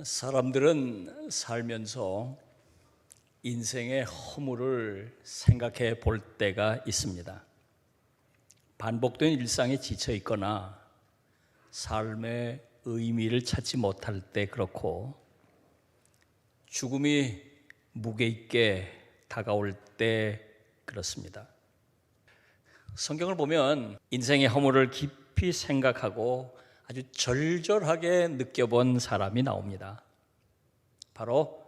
사람들은 살면서 인생의 허물을 생각해 볼 때가 있습니다. 반복된 일상에 지쳐 있거나 삶의 의미를 찾지 못할 때 그렇고, 죽음이 무게 있게 다가올 때 그렇습니다. 성경을 보면 인생의 허물을 깊이 생각하고 아주 절절하게 느껴본 사람이 나옵니다. 바로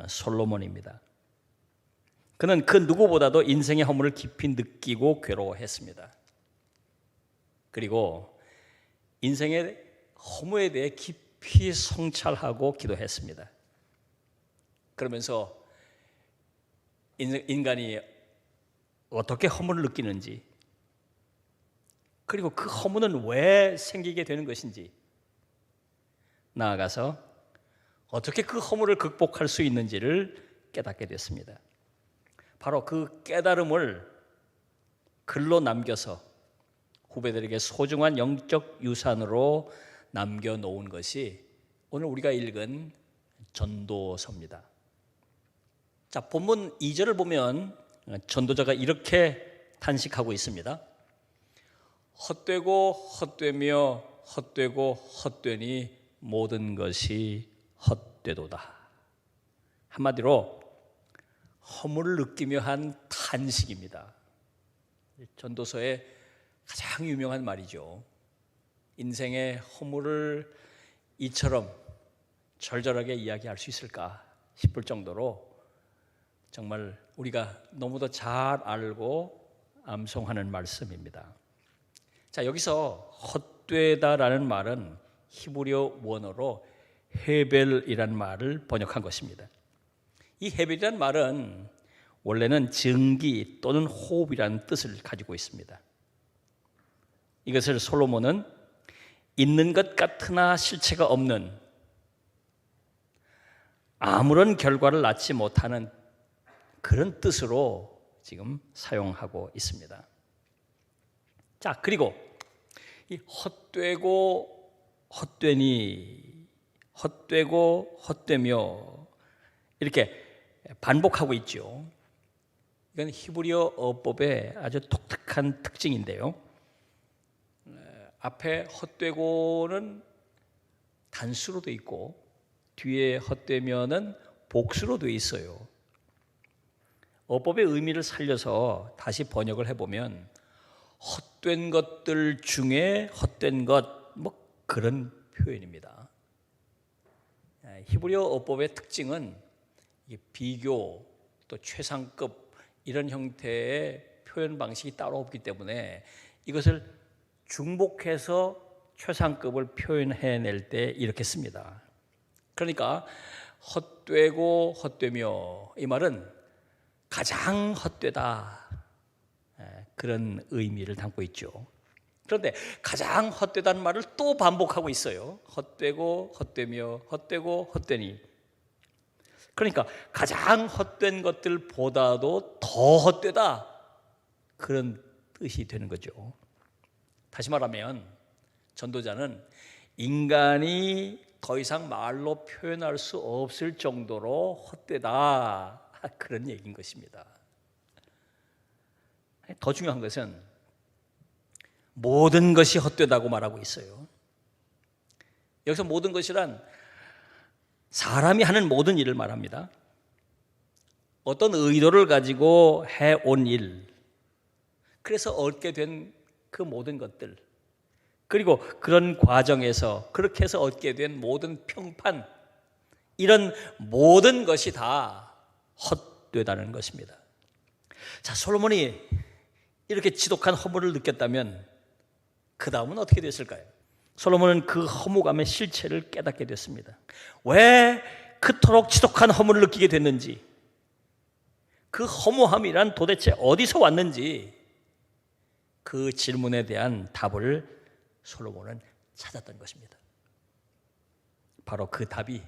솔로몬입니다. 그는 그 누구보다도 인생의 허물을 깊이 느끼고 괴로워했습니다. 그리고 인생의 허물에 대해 깊이 성찰하고 기도했습니다. 그러면서 인간이 어떻게 허물을 느끼는지, 그리고 그 허물은 왜 생기게 되는 것인지, 나아가서 어떻게 그 허물을 극복할 수 있는지를 깨닫게 됐습니다. 바로 그 깨달음을 글로 남겨서 후배들에게 소중한 영적 유산으로 남겨놓은 것이 오늘 우리가 읽은 전도서입니다. 자, 본문 2절을 보면 전도자가 이렇게 탄식하고 있습니다. 헛되고 헛되며 헛되고 헛되니 모든 것이 헛되도다. 한마디로 허물을 느끼며 한 탄식입니다. 전도서의 가장 유명한 말이죠. 인생의 허물을 이처럼 절절하게 이야기할 수 있을까 싶을 정도로 정말 우리가 너무도 잘 알고 암송하는 말씀입니다. 자, 여기서 헛되다라는 말은 히브리어 원어로 헤벨이라는 말을 번역한 것입니다. 이 헤벨이라는 말은 원래는 증기 또는 호흡이라는 뜻을 가지고 있습니다. 이것을 솔로몬은 있는 것 같으나 실체가 없는, 아무런 결과를 낳지 못하는 그런 뜻으로 지금 사용하고 있습니다. 자, 그리고 이 헛되고 헛되니, 헛되고 헛되며 이렇게 반복하고 있죠. 이건 히브리어 어법의 아주 독특한 특징인데요. 앞에 헛되고는 단수로 돼 있고 뒤에 헛되면은 복수로 돼 있어요. 어법의 의미를 살려서 다시 번역을 해보면 헛된 것들 중에 헛된 것, 뭐 그런 표현입니다. 히브리어 어법의 특징은 비교 또 최상급 이런 형태의 표현 방식이 따로 없기 때문에 이것을 중복해서 최상급을 표현해낼 때 이렇게 씁니다. 그러니까 헛되고 헛되며, 이 말은 가장 헛되다, 그런 의미를 담고 있죠. 그런데 가장 헛되다는 말을 또 반복하고 있어요. 헛되고 헛되며 헛되고 헛되니. 그러니까 가장 헛된 것들보다도 더 헛되다, 그런 뜻이 되는 거죠. 다시 말하면 전도자는 인간이 더 이상 말로 표현할 수 없을 정도로 헛되다, 그런 얘기인 것입니다. 더 중요한 것은 모든 것이 헛되다고 말하고 있어요. 여기서 모든 것이란 사람이 하는 모든 일을 말합니다. 어떤 의도를 가지고 해온 일, 그래서 얻게 된 그 모든 것들, 그리고 그런 과정에서 그렇게 해서 얻게 된 모든 평판, 이런 모든 것이 다 헛되다는 것입니다. 자, 솔로몬이 이렇게 지독한 허물을 느꼈다면 그 다음은 어떻게 됐을까요? 솔로몬은 그 허무감의 실체를 깨닫게 됐습니다. 왜 그토록 지독한 허물을 느끼게 됐는지, 그 허무함이란 도대체 어디서 왔는지, 그 질문에 대한 답을 솔로몬은 찾았던 것입니다. 바로 그 답이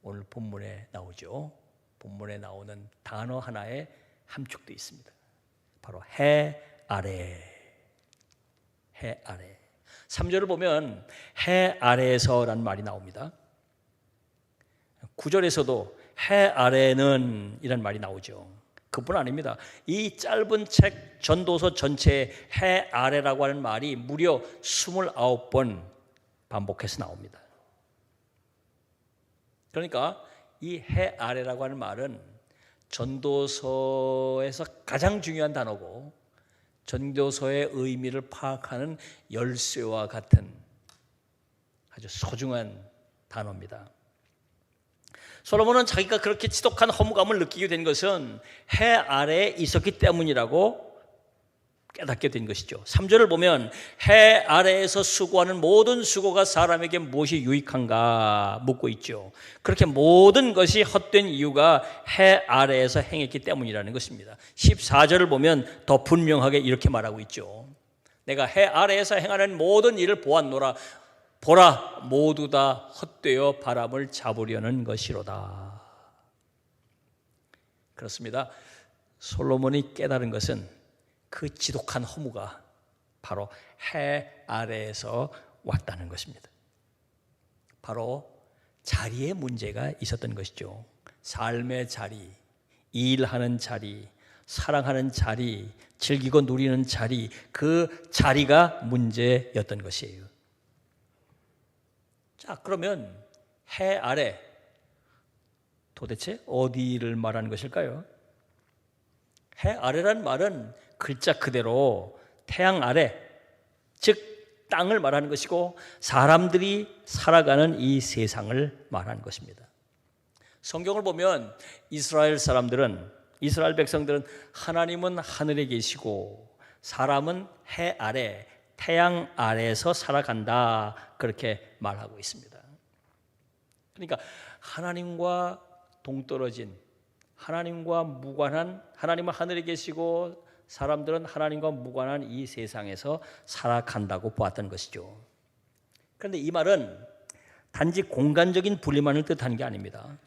오늘 본문에 나오죠. 본문에 나오는 단어 하나에 함축되어 있습니다. 바로 해 아래. 해 아래. 3절을 보면 해 아래에서라는 말이 나옵니다. 9절에서도 해 아래는 이란 말이 나오죠. 그뿐 아닙니다. 이 짧은 책 전도서 전체에 해 아래라고 하는 말이 무려 29번 반복해서 나옵니다. 그러니까 이 해 아래라고 하는 말은 전도서에서 가장 중요한 단어고 전도서의 의미를 파악하는 열쇠와 같은 아주 소중한 단어입니다. 솔로몬은 자기가 그렇게 지독한 허무감을 느끼게 된 것은 해 아래에 있었기 때문이라고 깨닫게 된 것이죠. 3절을 보면 해 아래에서 수고하는 모든 수고가 사람에게 무엇이 유익한가 묻고 있죠. 그렇게 모든 것이 헛된 이유가 해 아래에서 행했기 때문이라는 것입니다. 14절을 보면 더 분명하게 이렇게 말하고 있죠. 내가 해 아래에서 행하는 모든 일을 보았노라. 보라, 모두 다 헛되어 바람을 잡으려는 것이로다. 그렇습니다. 솔로몬이 깨달은 것은 그 지독한 허무가 바로 해 아래에서 왔다는 것입니다. 바로 자리에 문제가 있었던 것이죠. 삶의 자리, 일하는 자리, 사랑하는 자리, 즐기고 누리는 자리, 그 자리가 문제였던 것이에요. 자, 그러면 해 아래 도대체 어디를 말하는 것일까요? 해 아래란 말은 글자 그대로 태양 아래, 즉 땅을 말하는 것이고 사람들이 살아가는 이 세상을 말하는 것입니다. 성경을 보면 이스라엘 백성들은 하나님은 하늘에 계시고 사람은 해 아래, 태양 아래에서 살아간다, 그렇게 말하고 있습니다. 그러니까 하나님과 동떨어진, 하나님과 무관한, 하나님은 하늘에 계시고 사람들은 하나님과 무관한 이 세상에서 살아간다고 보았던 것이죠. 그런데 이 말은 단지 공간적인 분리만을 뜻하는 게 아닙니다.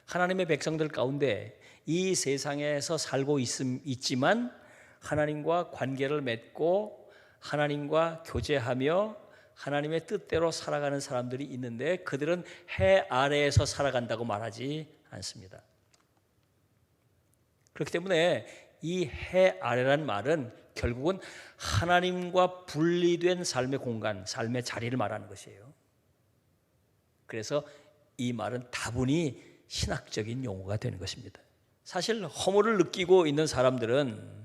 하나님의 백성들 가운데 이 세상에서 살고 있지만 하나님과 관계를 맺고 하나님과 교제하며 하나님의 뜻대로 살아가는 사람들이 있는데 그들은 해 아래에서 살아간다고 말하지 않습니다. 그렇기 때문에 이 해 아래란 말은 결국은 하나님과 분리된 삶의 공간, 삶의 자리를 말하는 것이에요. 그래서 이 말은 다분히 신학적인 용어가 되는 것입니다. 사실 허물을 느끼고 있는 사람들은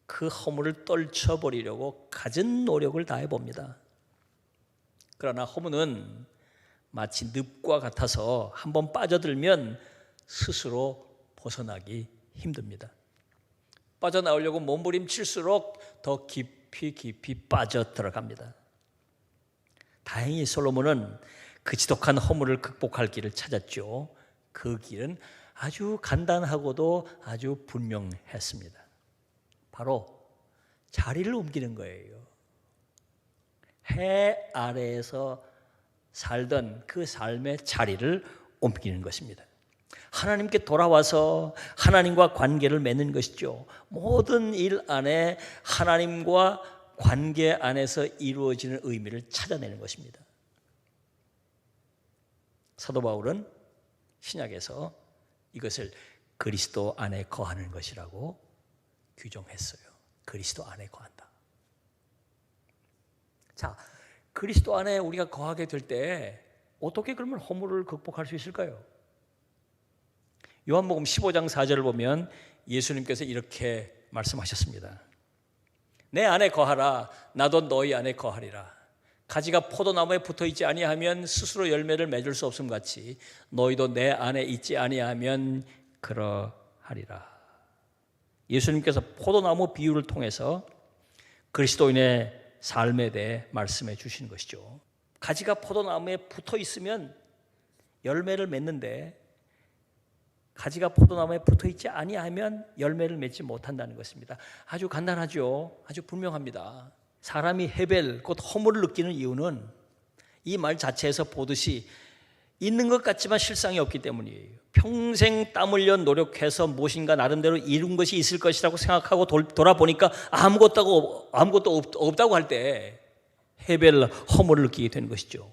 그 허물을 떨쳐버리려고 갖은 노력을 다해 봅니다. 그러나 허물은 마치 늪과 같아서 한번 빠져들면 스스로 벗어나기 힘듭니다. 빠져나오려고 몸부림칠수록 더 깊이 빠져 들어갑니다. 다행히 솔로몬은 그 지독한 허물을 극복할 길을 찾았죠. 그 길은 아주 간단하고도 아주 분명했습니다. 바로 자리를 옮기는 거예요. 해 아래에서 살던 그 삶의 자리를 옮기는 것입니다. 하나님께 돌아와서 하나님과 관계를 맺는 것이죠. 모든 일 안에 하나님과 관계 안에서 이루어지는 의미를 찾아내는 것입니다. 사도 바울은 신약에서 이것을 그리스도 안에 거하는 것이라고 규정했어요. 그리스도 안에 거한다. 자, 그리스도 안에 우리가 거하게 될 때 어떻게 그러면 허물을 극복할 수 있을까요? 요한복음 15장 4절을 보면 예수님께서 이렇게 말씀하셨습니다. 내 안에 거하라, 나도 너희 안에 거하리라. 가지가 포도나무에 붙어있지 아니하면 스스로 열매를 맺을 수 없음 같이 너희도 내 안에 있지 아니하면 그러하리라. 예수님께서 포도나무 비유를 통해서 그리스도인의 삶에 대해 말씀해 주신 것이죠. 가지가 포도나무에 붙어 있으면 열매를 맺는데 가지가 포도나무에 붙어 있지 아니하면 열매를 맺지 못한다는 것입니다. 아주 간단하죠. 아주 분명합니다. 사람이 헤벨, 곧 허물을 느끼는 이유는 이 말 자체에서 보듯이 있는 것 같지만 실상이 없기 때문이에요. 평생 땀 흘려 노력해서 무엇인가 나름대로 이룬 것이 있을 것이라고 생각하고 돌아보니까 아무것도 없다고 할 때 헤벨, 허물을 느끼게 되는 것이죠.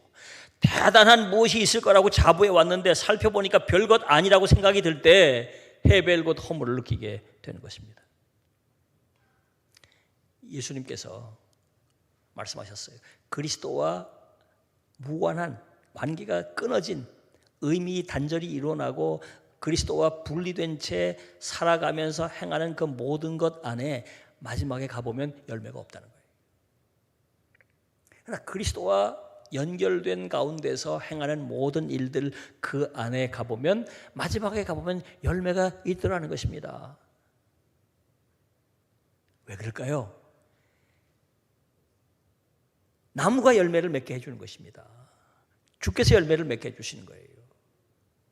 대단한 무엇이 있을 거라고 자부해 왔는데 살펴보니까 별것 아니라고 생각이 들 때 헤벨 곧 허물을 느끼게 되는 것입니다. 예수님께서 말씀하셨어요. 그리스도와 무관한 관계가 끊어진, 의미 단절이 일어나고 그리스도와 분리된 채 살아가면서 행하는 그 모든 것 안에 마지막에 가보면 열매가 없다는 거예요. 그러나 그리스도와 연결된 가운데서 행하는 모든 일들 그 안에 가보면 마지막에 가보면 열매가 있더라는 것입니다. 왜 그럴까요? 나무가 열매를 맺게 해주는 것입니다. 주께서 열매를 맺게 해주시는 거예요.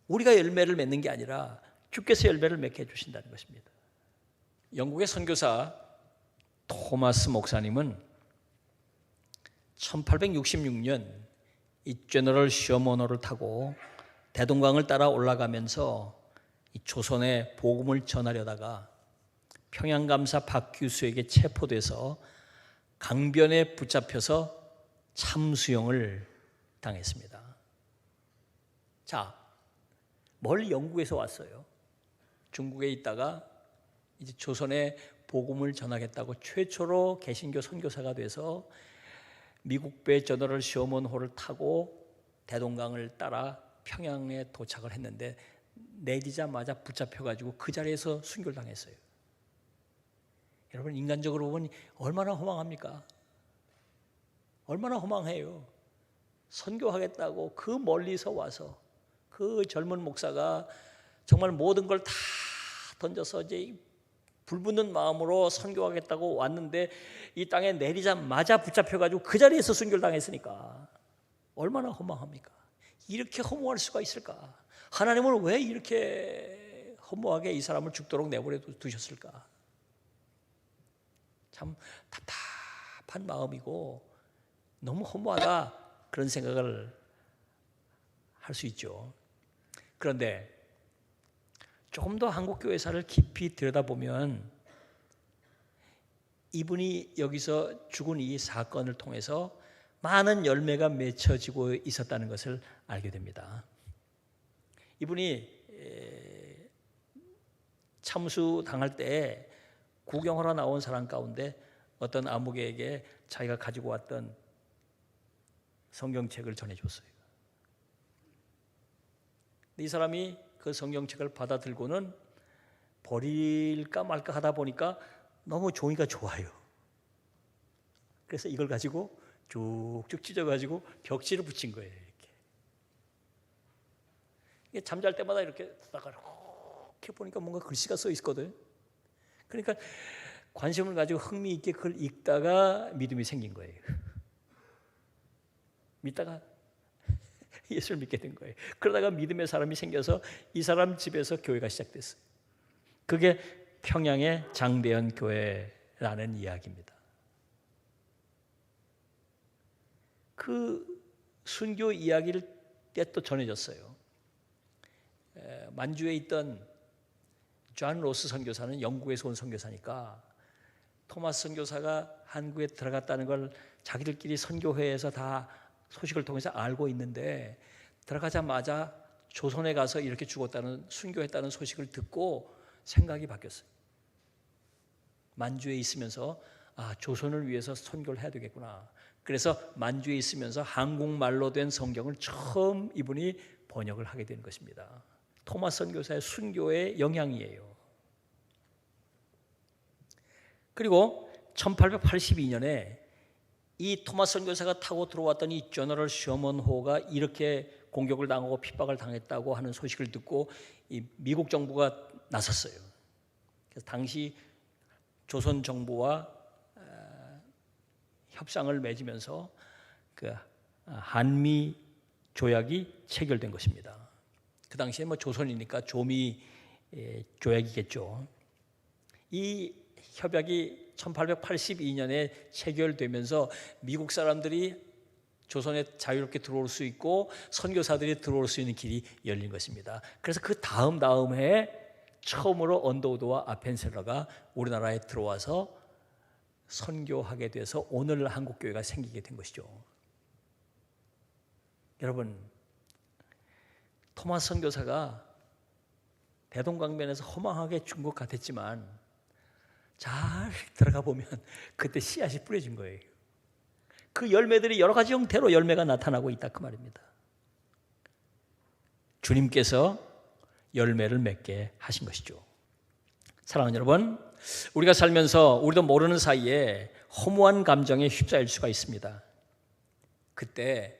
우리가 열매를 맺는 게 아니라 주께서 열매를 맺게 해주신다는 것입니다. 영국의 선교사 토마스 목사님은 1866년 이 제너럴 셔먼호를 타고 대동강을 따라 올라가면서 이 조선의 복음을 전하려다가 평양감사 박 교수에게 체포돼서 강변에 붙잡혀서 참수형을 당했습니다. 자, 멀리 영국에서 왔어요. 중국에 있다가 이제 조선의 복음을 전하겠다고 최초로 개신교 선교사가 돼서 미국배 제너럴 셔먼호를 타고 대동강을 따라 평양에 도착을 했는데 내리자마자 붙잡혀가지고 그 자리에서 순교를 당했어요. 여러분, 인간적으로 보면 얼마나 허망합니까? 얼마나 허망해요. 선교하겠다고 그 멀리서 와서 그 젊은 목사가 정말 모든 걸 다 던져서 이제 불붙는 마음으로 선교하겠다고 왔는데 이 땅에 내리자마자 붙잡혀가지고 그 자리에서 순교를 당했으니까 얼마나 허망합니까? 이렇게 허무할 수가 있을까? 하나님은 왜 이렇게 허무하게 이 사람을 죽도록 내버려 두셨을까? 참 답답한 마음이고 너무 허무하다 그런 생각을 할 수 있죠. 그런데 조금 더 한국교회사를 깊이 들여다보면 이분이 여기서 죽은 이 사건을 통해서 많은 열매가 맺혀지고 있었다는 것을 알게 됩니다. 이분이 참수 당할 때 구경하러 나온 사람 가운데 어떤 아무개에게 자기가 가지고 왔던 성경책을 전해줬어요. 이 사람이 그 성경책을 받아 들고는 버릴까 말까 하다 보니까 너무 종이가 좋아요. 그래서 이걸 가지고 쭉쭉 찢어가지고 벽지를 붙인 거예요. 이게 잠잘 때마다 이렇게 보니까 뭔가 글씨가 써 있거든. 그러니까 관심을 가지고 흥미 있게 그걸 읽다가 믿음이 생긴 거예요. 믿다가 예수를 믿게 된 거예요. 그러다가 믿음의 사람이 생겨서 이 사람 집에서 교회가 시작됐어요. 그게 평양의 장대현 교회라는 이야기입니다. 그 순교 이야기를 또 전해졌어요. 만주에 있던 존 로스 선교사는 영국에서 온 선교사니까 토마스 선교사가 한국에 들어갔다는 걸 자기들끼리 선교회에서 다 소식을 통해서 알고 있는데 들어가자마자 조선에 가서 이렇게 죽었다는 순교했다는 소식을 듣고 생각이 바뀌었어요. 만주에 있으면서 조선을 위해서 선교를 해야 되겠구나. 그래서 만주에 있으면서 한국말로 된 성경을 처음 이분이 번역을 하게 된 것입니다. 토마스 선교사의 순교의 영향이에요. 그리고 1882년에 이 토마스 선교사가 타고 들어왔던 이 제너럴 셔먼호가 이렇게 공격을 당하고 핍박을 당했다고 하는 소식을 듣고 이 미국 정부가 나섰어요. 그래서 당시 조선 정부와 협상을 맺으면서 그 한미 조약이 체결된 것입니다. 그 당시에 뭐 조선이니까 조미 조약이겠죠. 이 협약이 1882년에 체결되면서 미국 사람들이 조선에 자유롭게 들어올 수 있고 선교사들이 들어올 수 있는 길이 열린 것입니다. 그래서 그 다음 해에 처음으로 언더우드와 아펜셀러가 우리나라에 들어와서 선교하게 돼서 오늘 한국교회가 생기게 된 것이죠. 여러분, 토마스 선교사가 대동강변에서 허망하게 죽은 것 같았지만 잘 들어가 보면 그때 씨앗이 뿌려진 거예요. 그 열매들이 여러 가지 형태로 열매가 나타나고 있다 그 말입니다. 주님께서 열매를 맺게 하신 것이죠. 사랑하는 여러분, 우리가 살면서 우리도 모르는 사이에 허무한 감정에 휩싸일 수가 있습니다. 그때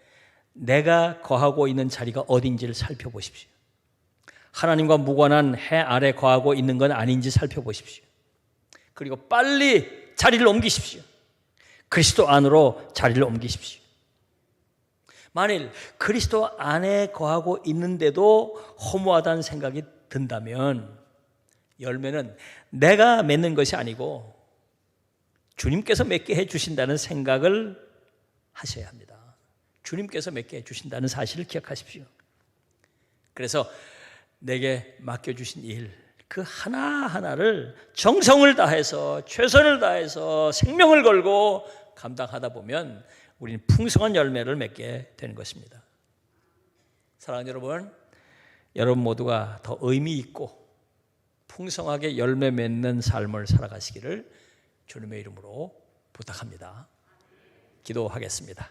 내가 거하고 있는 자리가 어딘지를 살펴보십시오. 하나님과 무관한 해 아래 거하고 있는 건 아닌지 살펴보십시오. 그리고 빨리 자리를 옮기십시오. 그리스도 안으로 자리를 옮기십시오. 만일 그리스도 안에 거하고 있는데도 허무하다는 생각이 든다면 열매는 내가 맺는 것이 아니고 주님께서 맺게 해주신다는 생각을 하셔야 합니다. 주님께서 맺게 해주신다는 사실을 기억하십시오. 그래서 내게 맡겨주신 일, 그 하나하나를 정성을 다해서 최선을 다해서 생명을 걸고 감당하다 보면 우리는 풍성한 열매를 맺게 되는 것입니다. 사랑하는 여러분, 여러분 모두가 더 의미 있고 풍성하게 열매 맺는 삶을 살아가시기를 주님의 이름으로 부탁합니다. 기도하겠습니다.